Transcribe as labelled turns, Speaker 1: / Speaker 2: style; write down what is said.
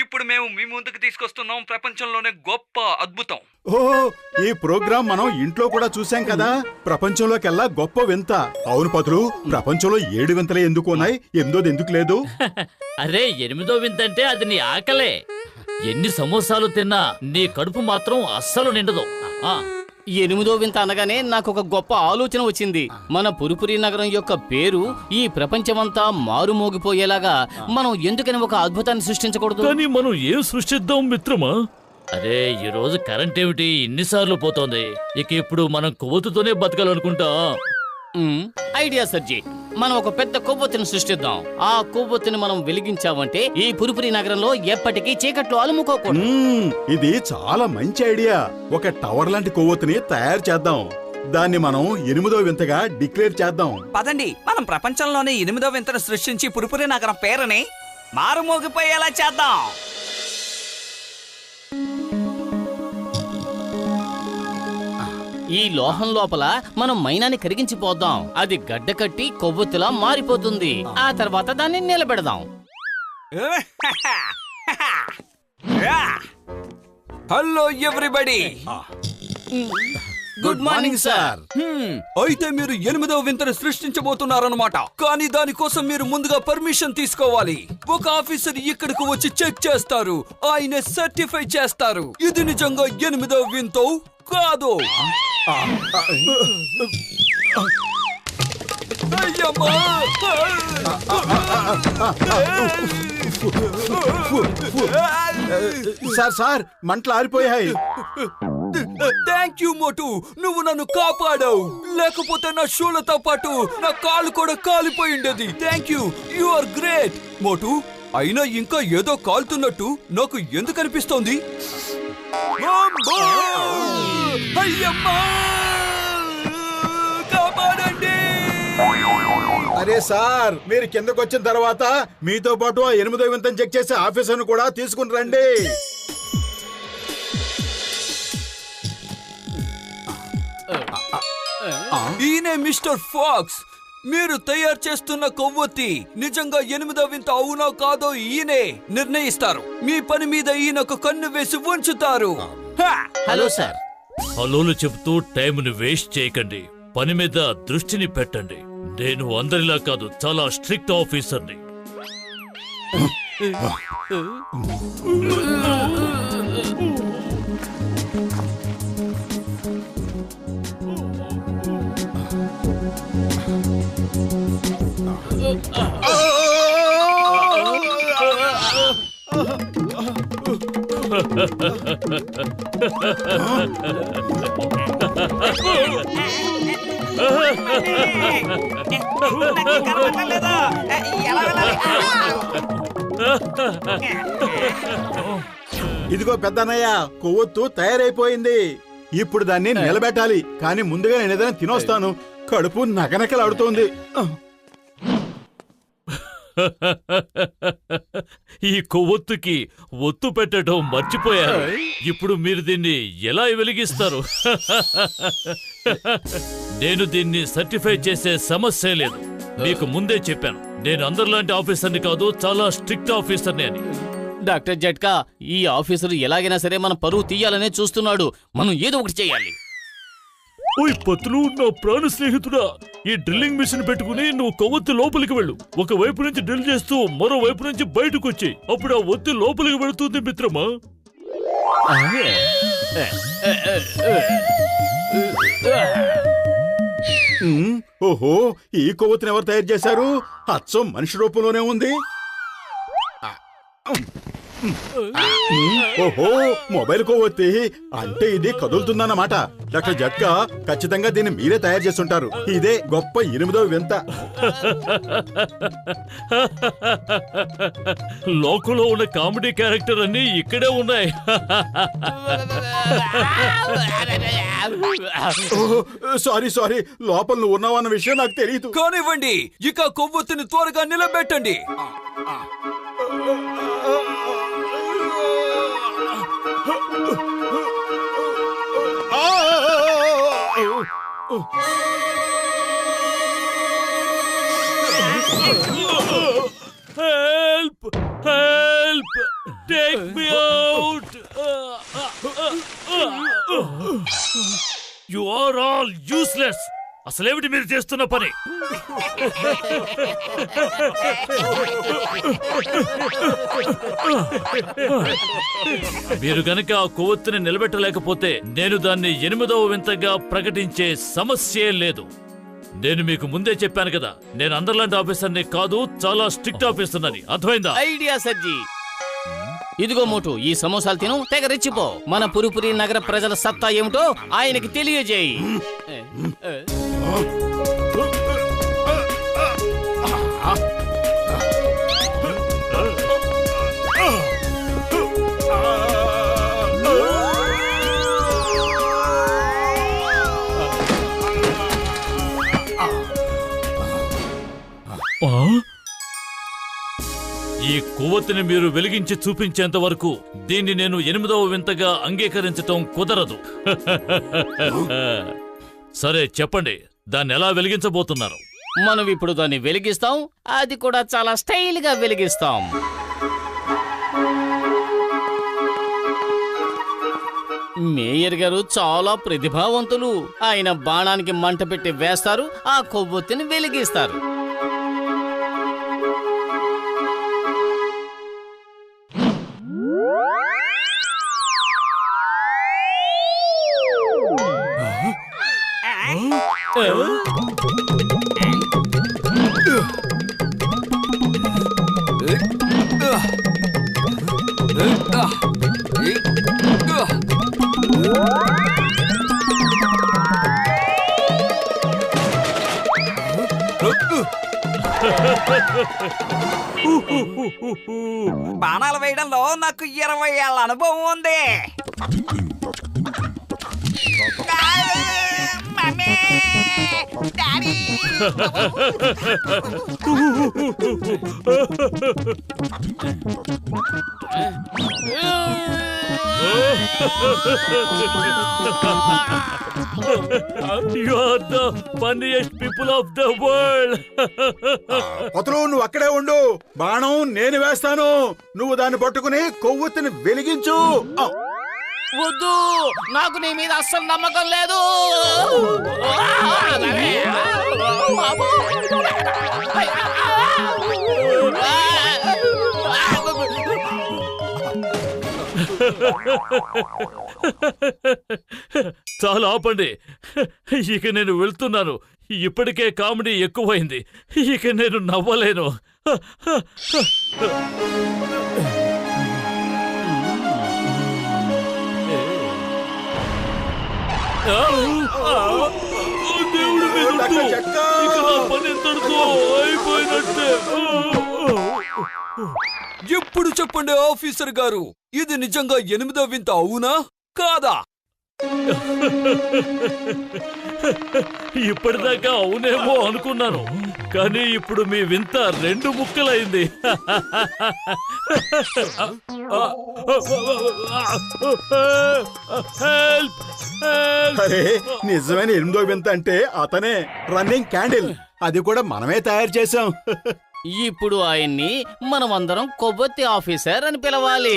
Speaker 1: ఇప్పుడు మేము మీ ముందుకు తీసుకొస్తున్నాం ప్రపంచంలోనే గొప్ప అద్భుతం.
Speaker 2: ఓహో, ఈ ప్రోగ్రాం మనం ఇంట్లో కూడా చూసాం కదా. ప్రపంచంలోకెల్లా గొప్ప వింత. అవును పతులు, ప్రపంచంలో 7 వింతలే ఎందుకు ఉన్నాయి, 8ది ఎందుకు లేదు?
Speaker 3: అరే 8వ వింత అంటే అది నీ ఆకలే. ఎన్ని సమోసాలు తిన్నా నీ కడుపు మాత్రం అస్సలు నిండదు.
Speaker 4: 8వ వింత అనగానే నాకు ఒక గొప్ప ఆలోచన వచ్చింది. మన పురుపురి నగరం యొక్క పేరు ఈ ప్రపంచమంతా మారుమోగిపోయేలాగా మనం ఎందుకని ఒక అద్భుతాన్ని సృష్టించకూడదు?
Speaker 3: కానీ మనం ఏం సృష్టిద్దాం మిత్రమా? అరే ఈ రోజు కరెంట్ ఏమిటి ఇన్నిసార్లు పోతోంది? ఇక ఇప్పుడు మనం కొవ్వొత్తుతోనే బతకాలనుకుంటా.
Speaker 4: ఐడియా సర్జీ, మనం ఒక పెద్ద కొవ్వొత్తిని సృష్టిద్దాం. ఆ కొవ్వొత్తిని మనం వెలిగించామంటే ఈ పురుపురి నగరంలో ఎప్పటికీ చీకట్లో అలుముకోకూడదు.
Speaker 2: ఇది చాలా మంచి ఐడియా. ఒక టవర్ లాంటి కొవ్వొత్తిని తయారు చేద్దాం. దాన్ని మనం 8వ వింతగా డిక్లేర్ చేద్దాం.
Speaker 1: పదండి, మనం ప్రపంచంలోనే 8వ వింతను సృష్టించి పురుపురి నగరం పేరుని మారుమోగిపోయేలా చేద్దాం.
Speaker 4: ఈ లోహం లోపల మనం మైనాన్ని కరిగించిపోద్దాం. అది గడ్డ కట్టి కొవ్వొత్తిలా మారిపోతుంది. ఆ తర్వాత దాన్ని నిలబెడదాం.
Speaker 1: Hello everybody,
Speaker 4: good morning sir.
Speaker 1: అయితే మీరు 8వ వింతను సృష్టించబోతున్నారన్నమాట. కానీ దానికోసం మీరు ముందుగా పర్మిషన్ తీసుకోవాలి. ఒక ఆఫీసర్ ఇక్కడికి వచ్చి చెక్ చేస్తారు. ఆయన సర్టిఫై చేస్తారు ఇది నిజంగా 8వ వింత కాదు.
Speaker 2: సార్ మంటలు ఆరిపోయాయి.
Speaker 1: థ్యాంక్ యూ మోటు, నువ్వు నన్ను కాపాడావు. లేకపోతే నా షూలతో పాటు నా కాలు కూడా కాలిపోయిండేది. Thank you, you are great Motu. అయినా ఇంకా ఏదో కాలుతున్నట్టు నాకు ఎందుకు అనిపిస్తోంది? కాపాడండి.
Speaker 2: అరే సార్, మీరు కిందకు వచ్చిన తర్వాత మీతో పాటు ఆ 8వ వింతను చెక్ చేసే ఆఫీసర్ను కూడా తీసుకుని రండి.
Speaker 1: ఈయనే మిస్టర్ ఫాక్స్. మీరు తయారు చేస్తున్న కొవ్వొత్తి నిజంగా 8వ వింత అవునో కాదో ఈయనే నిర్ణయిస్తారు. మీ పని మీద ఈయన ఒక కన్ను వేసి ఉంచుతారు.
Speaker 4: Hello sir.
Speaker 3: హలోలు చెబుతూ టైంని వేస్ట్ చేయకండి. పని మీద దృష్టిని పెట్టండి. నేను అందరిలా కాదు, చాలా స్ట్రిక్ట్ ఆఫీసర్ని.
Speaker 2: ఇదిగో పెద్దన్నయ్య, కొవ్వొత్తు తయారైపోయింది. ఇప్పుడు దాన్ని నిలబెట్టాలి. కానీ ముందుగా నేను ఏదైనా తినొస్తాను. కడుపు నకనకలాడుతోంది.
Speaker 3: ఈ కొవ్వొత్తుకి ఒత్తు పెట్టడం మర్చిపోయారు. ఇప్పుడు మీరు దీన్ని ఎలా వెలిగిస్తారు? నేను దీన్ని సర్టిఫై చేసే సమస్య లేదు. మీకు ముందే చెప్పాను, నేను అందరిలాంటి ఆఫీసర్ని కాదు, చాలా స్ట్రిక్ట్ ఆఫీసర్ని అని.
Speaker 4: డాక్టర్ జట్కా, ఈ ఆఫీసర్ ఎలాగైనా సరే మన పరువు తీయాలనే చూస్తున్నాడు. మనం ఏదో ఒకటి చేయాలి.
Speaker 3: ఓయ్ పతులు, నా ప్రాణ స్నేహితుడా, ఈ డ్రిల్లింగ్ మిషన్ పెట్టుకుని నువ్వు కొవ్వొత్తి లోపలికి వెళ్ళు. ఒక వైపు నుంచి డ్రిల్ చేస్తూ మరో వైపు నుంచి బయటకు వచ్చి అప్పుడు ఆ ఒత్తి లోపలికి వెళుతుంది మిత్రమా.
Speaker 2: ఓహో, ఈ కొవ్వొత్తిని ఎవరు తయారు చేశారు? అచ్చం మనిషి రూపంలోనే ఉంది. ఓహో, మొబైల్ కొవ్వొత్తి అంటే ఇది కదులుతుందన్నమాట. డాక్టర్ జట్కా, ఖచ్చితంగా దీన్ని మీరే తయారు చేస్తుంటారు. ఇదే గొప్ప 8వ వింత.
Speaker 3: లోకంలో ఉన్న కామెడీ క్యారెక్టర్ అన్ని ఇక్కడే ఉన్నాయి.
Speaker 2: సారీ, లోపల నువ్వు ఉన్నావన్న విషయం నాకు తెలియదు.
Speaker 1: కానివ్వండి, ఇక కొవ్వొత్తిని త్వరగా నిలబెట్టండి.
Speaker 3: Help help take me out you are all useless. అసలేమిటి మీరు చేస్తున్న పని? మీరు గనక ఆ కొవ్వొత్తిని నిలబెట్టలేకపోతే నేను దాన్ని 8వ వింతగా ప్రకటించే సమస్యే లేదు. నేను మీకు ముందే చెప్పాను కదా, నేను అందర్లాంటి ఆఫీసర్ని కాదు, చాలా స్ట్రిక్ట్ ఆఫీసర్ని. అర్థమైందా?
Speaker 4: ఐడియా సజ్జీ. ఇదిగో మోటు, ఈ సమోసాలు తిను, తెగ రెచ్చిపో. మన పురుపురి నగర ప్రజల సత్తా ఏమిటో ఆయనకి తెలియజేయి.
Speaker 3: ఈ కొవ్వొత్తిని మీరు వెలిగించి చూపించేంత వరకు దీన్ని నేను 8వ వింతగా అంగీకరించటం కుదరదు. సరే చెప్పండి, దాన్ని ఎలా వెలిగించబోతున్నారు?
Speaker 4: మనం ఇప్పుడు దాన్ని వెలిగిస్తాం, అది కూడా చాలా స్టైల్ గా వెలిగిస్తాం. మేయర్ గారు చాలా ప్రతిభావంతులు. ఆయన బాణానికి మంట పెట్టి వేస్తారు, ఆ కొవ్వొత్తిని వెలిగిస్తారు.
Speaker 5: బాణాలు వేయడంలో నాకు 20 ఏళ్ల అనుభవం ఉంది. Mummy, daddy.
Speaker 3: You are the funniest people of the world.
Speaker 2: పతులు నువ్వు అక్కడే ఉండు, బాణం నేను వేస్తాను, నువ్వు దాన్ని పట్టుకుని కొవ్వొత్తిని వెలిగించు.
Speaker 4: వద్దు, నాకు నీ మీద అస్సలు నమ్మకం లేదు.
Speaker 3: చాలా ఆపండి, ఇక నేను వెళ్తున్నాను. ఇప్పటికే కామెడీ ఎక్కువైంది, ఇక నేను నవ్వలేను. దేవుడు మీద పని ఎంతటితో అయిపోయినట్టే.
Speaker 1: ఇప్పుడు చెప్పండి ఆఫీసర్ గారు, ఇది నిజంగా 8వ వింత అవునా కాదా?
Speaker 3: ఇప్పటిదాకా అవునేమో అనుకున్నాను, కానీ ఇప్పుడు మీ వింత 2 ముక్కలైంది.
Speaker 2: అరే నిజమైన 8వ వింత అంటే అతనే, రన్నింగ్ క్యాండిల్. అది కూడా మనమే తయారు చేసాం.
Speaker 4: ఇప్పుడు ఆయన్ని మనం అందరం కొవ్వొత్తి ఆఫీసర్ అని పిలవాలి.